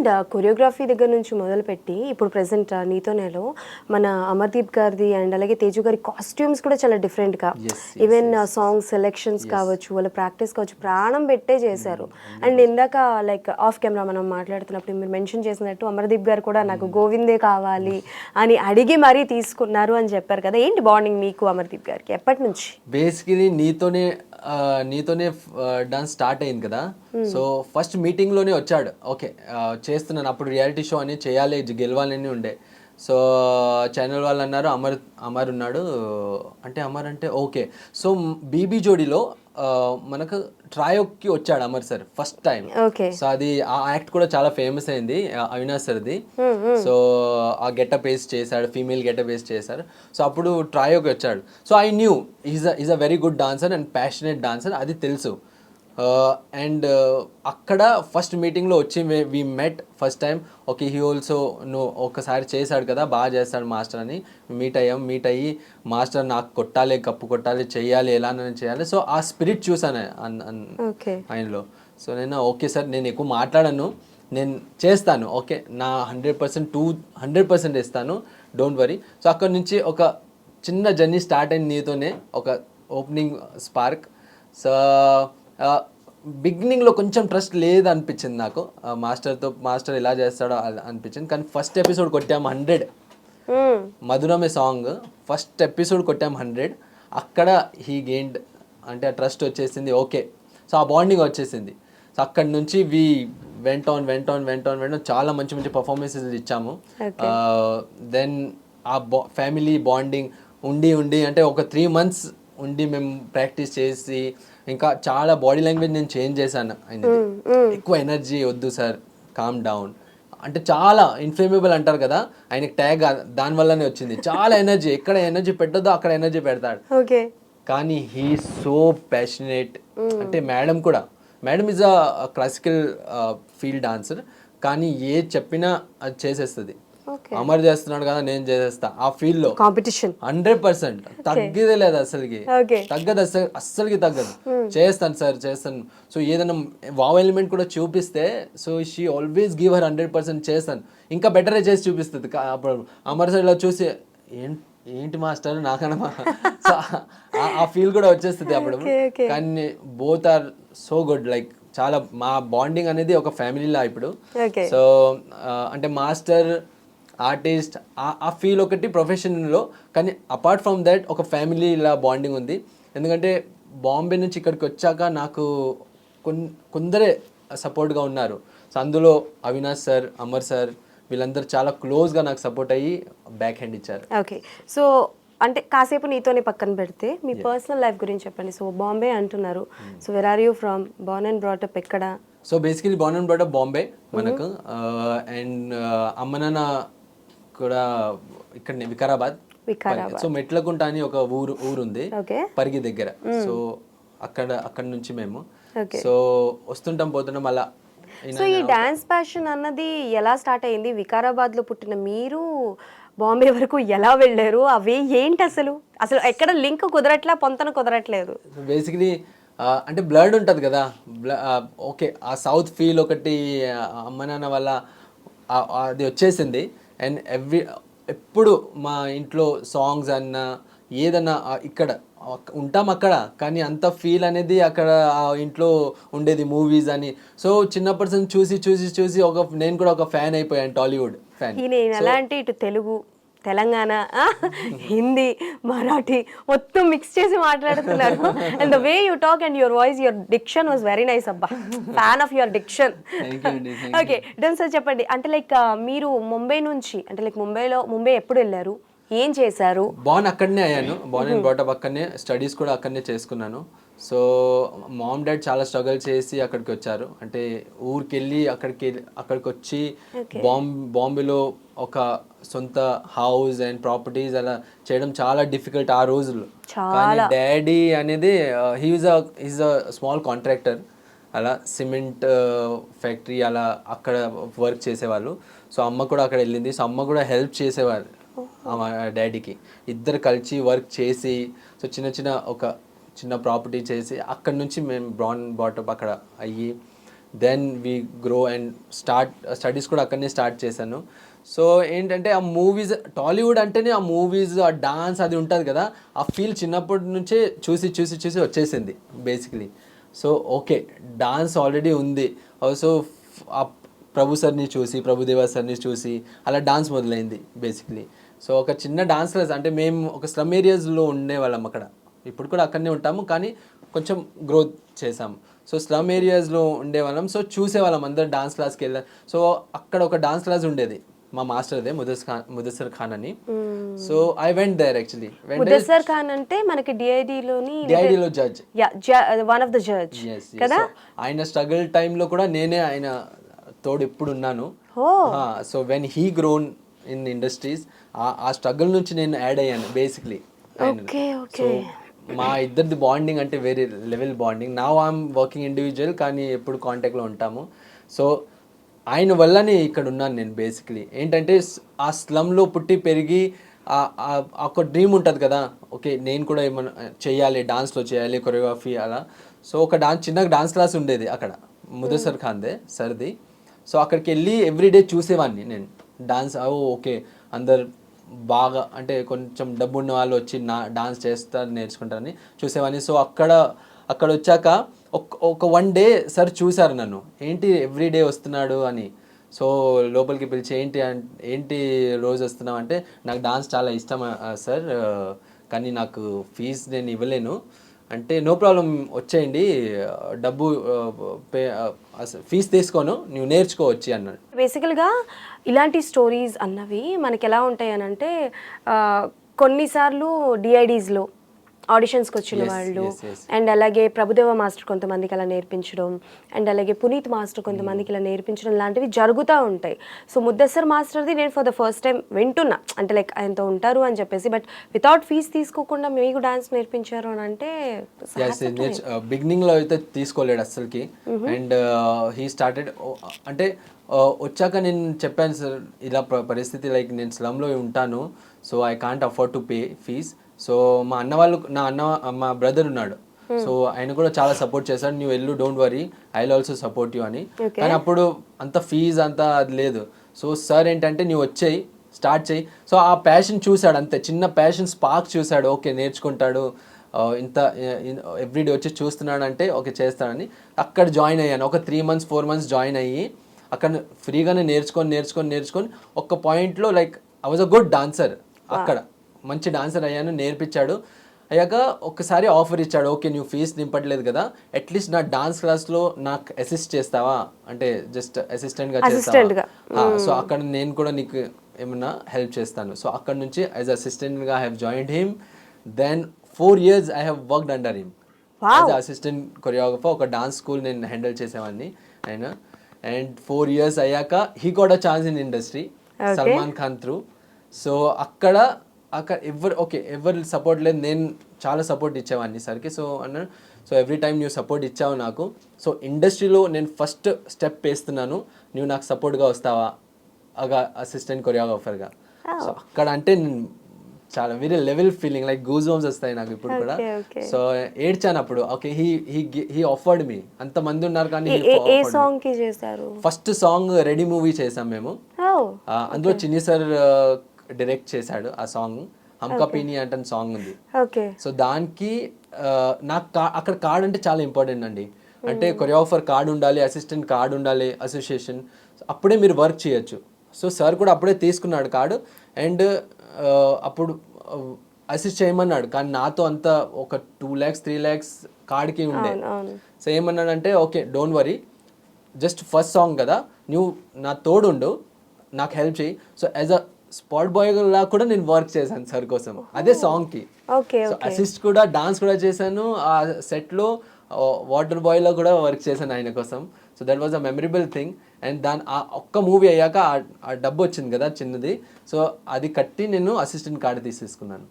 And choreography దగ్గర నుంచి మొదలుపెట్టి ఇప్పుడు ప్రెసెంట్ నీతోనేలో మన అమర్దీప్ గారిది అండ్ అలాగే తేజు గారి కాస్ట్యూమ్స్ కూడా చాలా డిఫరెంట్గా, ఈవెన్ సాంగ్ సెలెక్షన్స్ కావచ్చు, వాళ్ళ ప్రాక్టీస్ కావచ్చు, ప్రాణం పెట్టే చేశారు. అండ్ ఇందాక లైక్ ఆఫ్ కెమెరా మనం మాట్లాడుతున్నప్పుడు మీరు మెన్షన్ చేసినట్టు అమర్దీప్ గారు కూడా నాకు గోవిందే కావాలి అని అడిగి మరీ తీసుకున్నారు అని చెప్పారు కదా. ఏంటి బాండింగ్ మీకు అమర్దీప్ గారికి ఎప్పటి నుంచి? బేసికలీ నీతోనే డాన్స్ స్టార్ట్ అయింది కదా. సో ఫస్ట్ మీటింగ్లోనే వచ్చాడు, ఓకే చేస్తున్నాను, అప్పుడు రియాలిటీ షో అని చేయాలి, గెలవాలని ఉండే. సో ఛానల్ వాళ్ళు అన్నారు అమర్ ఉన్నాడు అంటే, అమర్ అంటే ఓకే. సో బీబీ జోడీలో మనకు ట్రయోకి వచ్చాడు Amar sir first time. So అది ఆ యాక్ట్ కూడా చాలా ఫేమస్ అయింది అవినాష్ సార్ది. సో ఆ గెటప్ వేసి చేశాడు, ఫీమేల్ గెటప్ వేసి చేశారు. సో అప్పుడు ట్రయోకి వచ్చాడు. So I knew is a very good dancer and passionate dancer, అది తెలుసు. అండ్ అక్కడ ఫస్ట్ మీటింగ్లో వచ్చి we met first time. Okay he also ఒకసారి చేశాడు కదా, బాగా చేస్తాడు మాస్టర్ అని మీట్ అయ్యి మాస్టర్ నాకు కొట్టాలి, కప్పు కొట్టాలి, చెయ్యాలి, ఎలానైనా చేయాలి. సో ఆ స్పిరిట్ చూసాను ఆయనలో. సో నేను ఓకే సార్, నేను ఎక్కువ మాట్లాడను, నేను చేస్తాను, ఓకే నా 100% 200% ఇస్తాను, డోంట్ వరీ. సో అక్కడ నుంచి ఒక చిన్న జర్నీ స్టార్ట్ అయింది నీతోనే, ఒక ఓపెనింగ్ స్పార్క్. సో బిగినింగ్లో కొంచెం ట్రస్ట్ లేదు అనిపించింది నాకు మాస్టర్ ఎలా చేస్తాడో అనిపించింది. కానీ ఫస్ట్ ఎపిసోడ్ కొట్టాము 100, మధురమే సాంగ్ ఫస్ట్ ఎపిసోడ్ కొట్టాము 100. అక్కడ హీ గెయిన్డ్ అంటే ఆ ట్రస్ట్ వచ్చేసింది, ఓకే. సో ఆ బాండింగ్ వచ్చేసింది. సో అక్కడి నుంచి వి వెంట్ ఆన్ చాలా మంచి పర్ఫార్మెన్సెస్ ఇచ్చాము. దెన్ ఆ ఫ్యామిలీ బాండింగ్ ఉండి అంటే ఒక 3 months ఉండి మేము ప్రాక్టీస్ చేసి, ఇంకా చాలా బాడీ లాంగ్వేజ్ నేను చేంజ్ చేశాను. ఎక్కువ ఎనర్జీ వద్దు సార్, కామ్ డౌన్ అంటే చాలా ఇన్ఫ్లేమబుల్ అంటారు కదా, ఆయనకి ట్యాగ్ దానివల్లనే వచ్చింది. చాలా ఎనర్జీ, ఎక్కడ ఎనర్జీ పెట్టద్దో అక్కడ ఎనర్జీ పెడతాడు. కానీ హీ సో ప్యాషనేట్. అంటే madam is a classical field dancer, కానీ ఏ చెప్పినా అది చేసేస్తుంది. అమర్ చేస్తున్నాడు కదా, నేను చేసేస్తా ఆ ఫీల్డ్ లో కాంపిటీషన్ 100%. తగ్గేదే లేదు అసలుకి, అస్సలకి తగ్గదు. చేస్తాను సార్, చేస్తాను. సో ఏదైనా వావ్ ఎలిమెంట్ కూడా చూపిస్తే, so she always give her 100% చేస్తాను, ఇంకా బెటరే చేసి చూపిస్తుంది. అప్పుడు అమర్ సార్ ఇలా చూసి ఏంటి మాస్టర్ నాకన్నా, సో ఆ ఫీల్ కూడా వచ్చేస్తుంది అప్పుడు. కానీ both are so good, like చాలా మా బాండింగ్ అనేది ఒక ఫ్యామిలీలా ఇప్పుడు. సో అంటే మాస్టర్ ఆర్టిస్ట్ ఆ ఫీల్ ఒకటి ప్రొఫెషన్లో, కానీ అపార్ట్ ఫ్రమ్ దట్ ఒక ఫ్యామిలీలా బాండింగ్ ఉంది. ఎందుకంటే బాంబే నుంచి ఇక్కడికి వచ్చాక నాకు కొందరే సపోర్ట్గా ఉన్నారు. సో అందులో అవినాష్ సార్, అమర్ సార్, వీళ్ళందరూ చాలా క్లోజ్గా నాకు సపోర్ట్ అయ్యి బ్యాక్ హ్యాండ్ ఇచ్చారు. ఓకే. సో అంటే కాసేపు నీతోనే పక్కన పెడితే మీ పర్సనల్ లైఫ్ గురించి చెప్పండి. సో బాంబే అంటున్నారు, so where are you from, born and brought up ఎక్కడ? So basically born and brought up Bombay మనకు. అండ్ అమ్మ నాన్న కూడా ఇక్కడ వికారాబాద్. సో మెట్లకుంట అని ఒక ఊరు ఉంది పరిగి దగ్గర. సో అక్కడ నుంచి మేము సో వస్తుంటాం పోతుంటాం అలా. సో ఈ డాన్స్ ప్యాషన్ అన్నది ఎలా స్టార్ట్ అయింది? వికారాబాద్ లో పుట్టిన మీరు బాంబే వరకు ఎలా వెళ్ళారు? అవి ఏంటి అసలు ఎక్కడ లింక్ కుదరట్లా, పొంతన కుదరట్లేదు? బేసికలీ అంటే బ్లడ్ ఉంటుంది కదా, ఓకే ఆ సౌత్ ఫీల్ ఒకటి అమ్మ నాన్న వల్ల అది వచ్చేసింది. అండ్ ఎప్పుడు మా ఇంట్లో సాంగ్స్ అన్నా ఏదన్నా ఇక్కడ ఉంటాం అక్కడ, కానీ అంత ఫీల్ అనేది అక్కడ ఆ ఇంట్లో ఉండేది, మూవీస్ అని. సో చిన్నప్పటి నుంచి చూసి నేను కూడా ఒక ఫ్యాన్ అయిపోయాను, టాలీవుడ్ ఫ్యాన్. ఎలా అంటే ఇటు తెలుగు, తెలంగాణ, హిందీ, మరాఠీ మొత్తం మిక్స్ చేసి మాట్లాడుతున్నారు. And the way you talk and your voice, your diction was very nice అబ్బా, fan of your diction. Okay done sir, చెప్పండి. అంటే లైక్ మీరు ముంబై నుంచి, అంటే లైక్ ముంబై ఎప్పుడు వెళ్ళారు, ఏం చేశారు? బాన్ అక్కడనే అయ్యాను, బాన్ అండ్ బ్రాట్ అప్ అక్కడనే, స్టడీస్ కూడా అక్కడనే చేసుకున్నాను. సో మామ్ డాడ్ చాలా స్ట్రగుల్ చేసి అక్కడికి వచ్చారు. అంటే ఊరికి వెళ్ళి అక్కడికి వచ్చి బాంబేలో ఒక సొంత హౌస్ అండ్ ప్రాపర్టీస్ అలా చేయడం చాలా డిఫికల్ట్ ఆ రోజుల్లో. కానీ డాడీ అనేది ఈజ్ అ స్మాల్ కాంట్రాక్టర్, అలా సిమెంట్ ఫ్యాక్టరీ అలా అక్కడ వర్క్ చేసేవాళ్ళు. సో అమ్మ కూడా అక్కడ వెళ్ళింది. సో అమ్మ కూడా హెల్ప్ చేసేవారు డాడీకి. ఇద్దరు కలిసి వర్క్ చేసి, సో చిన్న ప్రాపర్టీ చేసి అక్కడ నుంచి మేము బ్రాటప్ అక్కడ అయ్యి then we grow and studies కూడా అక్కడనే స్టార్ట్ చేశాను. సో ఏంటంటే ఆ మూవీస్, టాలీవుడ్ అంటేనే ఆ మూవీస్, ఆ డాన్స్ అది ఉంటుంది కదా, ఆ ఫీల్ చిన్నప్పటి నుంచే చూసి చూసి చూసి వచ్చేసింది basically. So okay, dance already ఉంది. ఆల్సో ఆ ప్రభు సార్ని చూసి, ప్రభుదేవా సార్ని చూసి అలా డాన్స్ మొదలైంది బేసికలీ. సో ఒక చిన్న డాన్స్ క్లాస్, అంటే మేము ఒక స్లమ్ ఏరియాస్లో ఉండేవాళ్ళం అక్కడ, ఇప్పుడు కూడా అక్కడనే ఉంటాము కానీ కొంచెం గ్రోత్ చేసాము. సో స్లమ్ ఏరియాస్లో ఉండేవాళ్ళం, సో చూసేవాళ్ళం అందరు డాన్స్ క్లాస్కి వెళ్ళాం. సో అక్కడ ఒక డాన్స్ క్లాస్ ఉండేది మా మాస్టర్దే, ముదస్సర్ ఖాన్ అని. So I went there actually. Mudassar Khan అంటే మనకి డిఐడిలో judge, one of the judge కదా. ఆయన స్ట్రగుల్ టైంలో కూడా నేనే ఆయన తోడు ఎప్పుడు ఉన్నాను. So when he grown in industries, ఆ స్ట్రగుల్ నుంచి నేను యాడ్ అయ్యాను బేసిక్లీ. సో మా ఇద్దరిది బాండింగ్ అంటే వేరే level bonding. Now I'm working individual, కానీ ఎప్పుడు కాంటాక్ట్లో ఉంటాము. సో ఆయన వల్లనే ఇక్కడ ఉన్నాను నేను బేసిక్లీ. ఏంటంటే ఆ స్లమ్లో పుట్టి పెరిగి ఒక డ్రీమ్ ఉంటుంది కదా, ఓకే నేను కూడా ఏమన్నా చేయాలి, డాన్స్లో చేయాలి, కొరియోగ్రఫీ అలా. సో ఒక చిన్న డాన్స్ క్లాస్ ఉండేది అక్కడ, ముదస్సర్ ఖాన్దే సర్ది. సో అక్కడికి వెళ్ళి ఎవ్రీడే చూసేవాడిని నేను డాన్స్. ఓకే అందరు బాగా, అంటే కొంచెం డబ్బు ఉన్న వాళ్ళు వచ్చి డాన్స్ చేస్తారు, నేర్చుకుంటారని చూసేవాడిని. సో అక్కడ వచ్చాక ఒక వన్ డే సార్ చూసారు నన్ను, ఏంటి ఎవ్రీడే వస్తున్నాడు అని. సో లోపలికి పిలిచి ఏంటి రోజు వస్తున్నావు అంటే, నాకు డాన్స్ చాలా ఇష్టం సార్, కానీ నాకు ఫీజు నేను ఇవ్వలేను అంటే, నో ప్రాబ్లం వచ్చేయండి, డబ్బు ఫీజు తీసుకోను, నువ్వు నేర్చుకోవచ్చు అన్నాడు. బేసికల్గా ఇలాంటి స్టోరీస్ అన్నవి మనకి ఎలా ఉంటాయి అని అంటే, కొన్నిసార్లు డిఐడీస్లో ఆడిషన్స్కి వచ్చిన వాళ్ళు, అండ్ అలాగే ప్రభుదేవ మాస్టర్ కొంతమందికి అలా నేర్పించడం, అండ్ అలాగే పునీత్ మాస్టర్ కొంతమందికి ఇలా నేర్పించడం లాంటివి జరుగుతూ ఉంటాయి. సో ముద్దస్సర్ మాస్టర్ది నేను ఫర్ ద ఫస్ట్ టైం వింటున్నా, అంటే లైక్ ఆయనతో ఉంటారు అని చెప్పేసి, బట్ వితౌట్ ఫీజ్ తీసుకోకుండా మీకు డాన్స్ నేర్పించారు అని అంటే బిగినింగ్లో అయితే తీసుకోలేడు అస్సలకి. అండ్ హీ స్టార్టెడ్, అంటే వచ్చాక నేను చెప్పాను సార్ ఇలా పరిస్థితి, లైక్ నేను స్లమ్లో ఉంటాను, so I can't afford to pay fees. So మా బ్రదర్ ఉన్నాడు, సో ఆయన కూడా చాలా సపోర్ట్ చేశాడు, నువ్వు వెళ్ళు, don't worry, I will also support you అని. కానీ అప్పుడు అంత ఫీజ్ అంతా అది లేదు. సో సార్ ఏంటంటే నువ్వు వచ్చేయి, స్టార్ట్ చేయి. సో ఆ ప్యాషన్ చూశాడు, అంతే చిన్న ప్యాషన్ స్పార్క్ చూశాడు, ఓకే నేర్చుకుంటాడు, ఇంత ఎవ్రీడే వచ్చి చూస్తున్నాడు అంటే ఓకే చేస్తాడని అక్కడ జాయిన్ అయ్యాను. ఒక 3 months 4 months జాయిన్ అయ్యి అక్కడ ఫ్రీగానే నేర్చుకొని ఒక పాయింట్లో like I was a good dancer. అక్కడ మంచి డాన్సర్ అయ్యాను, నేర్పించాడు. అయ్యాక ఒకసారి ఆఫర్ ఇచ్చాడు, ఓకే నువ్వు ఫీజు నింపట్లేదు కదా, అట్లీస్ట్ నా డాన్స్ క్లాస్లో నాకు అసిస్ట్ చేస్తావా అంటే, జస్ట్ అసిస్టెంట్గా చేస్తావా. సో అక్కడ నేను కూడా నీకు ఏమన్నా హెల్ప్ చేస్తాను. సో అక్కడ నుంచి యాజ్ అసిస్టెంట్గా I have joined him. Then 4 years I have worked under him as assistant choreographer. ఒక డాన్స్ స్కూల్ నేను హ్యాండిల్ చేసేవాడిని ఆయన. అండ్ 4 years అయ్యాక he got a chance in industry, Salman Khan through. So అక్కడ ఎవరు సపోర్ట్ లేదు, నేను చాలా సపోర్ట్ ఇచ్చేవాడిని సార్కి. సో అన్నాడు, సో ఎవ్రీ టైం నువ్వు సపోర్ట్ ఇచ్చావు నాకు, సో ఇండస్ట్రీలో నేను ఫస్ట్ స్టెప్ వేస్తున్నాను, నువ్వు నాకు సపోర్ట్గా వస్తావా అసిస్టెంట్ కొరియోగ్రాఫర్గా. సో అక్కడ అంటే చాలా వేరే level feeling, like goose bumps వస్తాయి నాకు ఇప్పుడు కూడా. సో ఏడ్చాను అప్పుడు. ఓకే హీ ఆఫర్డ్ మీ, అంతమంది ఉన్నారు కానీ ఫస్ట్ సాంగ్ రెడీ మూవీ చేసాం మేము, అందులో చిన్ని సార్ డైరెక్ట్ చేశాడు ఆ సాంగ్, హమ్కా పీని అంటే సాంగ్ ఉంది. సో దానికి నాకు అక్కడ కార్డ్ అంటే చాలా ఇంపార్టెంట్ అండి. అంటే కొరియోగ్రాఫర్ కార్డు ఉండాలి, అసిస్టెంట్ కార్డు ఉండాలి, అసోసియేషన్, అప్పుడే మీరు వర్క్ చేయొచ్చు. సో సార్ కూడా అప్పుడే తీసుకున్నాడు కార్డు. అండ్ అప్పుడు అసిస్ట్ చేయమన్నాడు, కానీ నాతో అంత ఒక 2 lakhs 3 lakhs కార్డ్కి ఉండే. సో ఏమన్నాడంటే, okay don't worry, just first song కదా, నువ్వు నా తోడుండు, నాకు హెల్ప్ చేయి. So as a spot boy లా కూడా నేను వర్క్ చేశాను సార్ కోసం, అదే సాంగ్కి. సో అసిస్ట్ కూడా, డాన్స్ కూడా చేశాను, ఆ సెట్లో వాటర్ బాయ్లో కూడా వర్క్ చేశాను ఆయన కోసం. So that was a memorable thing. And దాని ఆ ఒక్క మూవీ అయ్యాక ఆ డబ్బు వచ్చింది కదా చిన్నది, సో అది కట్టి నేను అసిస్టెంట్ కార్డు తీసేసుకున్నాను.